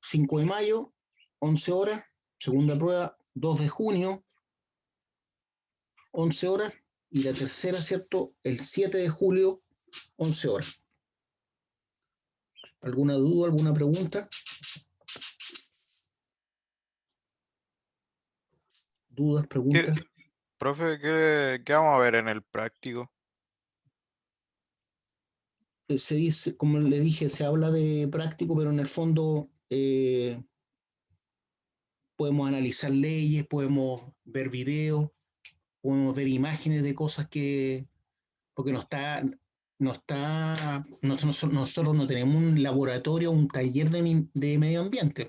5 de mayo, 11 horas. Segunda prueba, 2 de junio, 11 horas. Y la tercera, ¿cierto? El 7 de julio, 11 horas. ¿Alguna duda, alguna pregunta? ¿Dudas, preguntas? Profe, ¿qué vamos a ver en el práctico? Se dice, como le dije, se habla de práctico, pero en el fondo podemos analizar leyes, podemos ver videos, podemos ver imágenes de cosas que, porque nosotros no tenemos un laboratorio, un taller de medio ambiente,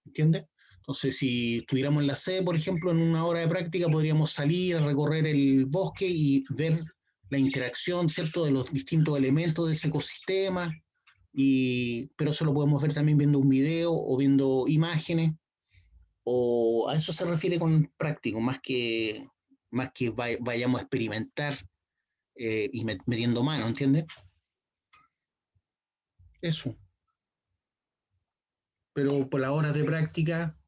¿entiendes? Entonces, si estuviéramos en la sede, por ejemplo, en una hora de práctica, podríamos salir a recorrer el bosque y ver la interacción, ¿cierto?, de los distintos elementos de ese ecosistema, pero eso lo podemos ver también viendo un video o viendo imágenes, o a eso se refiere con práctico, más que vayamos a experimentar y metiendo mano, ¿entiendes? Eso. Pero por las horas de práctica,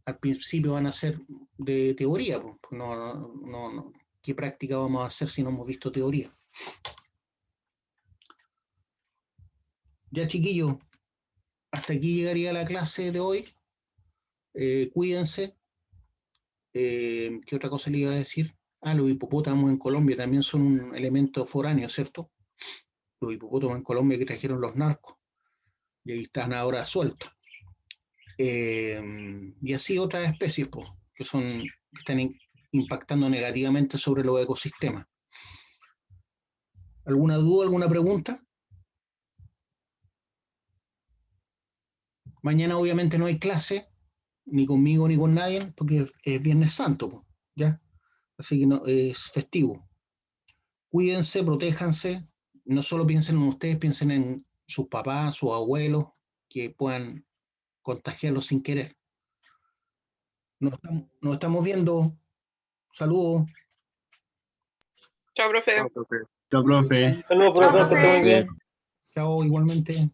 al principio van a ser de teoría, pues no. ¿Qué práctica vamos a hacer si no hemos visto teoría? Ya, chiquillos, hasta aquí llegaría la clase de hoy. Cuídense. ¿Qué otra cosa le iba a decir? Los hipopótamos en Colombia también son un elemento foráneo, ¿cierto? Los hipopótamos en Colombia que trajeron los narcos. Y ahí están ahora sueltos. Y así otras especies, pues, que están impactando negativamente sobre los ecosistemas. ¿Alguna duda, alguna pregunta? Mañana obviamente no hay clase, ni conmigo ni con nadie, porque es Viernes Santo, ¿ya? Así que no, es festivo. Cuídense, protéjanse, no solo piensen en ustedes, piensen en sus papás, sus abuelos, que puedan contagiarlos sin querer. Nos estamos viendo. Saludos. Chao, profe. Chao, profe. Chao, profe. Saludos, profesor, que esté muy bien. Chao, igualmente.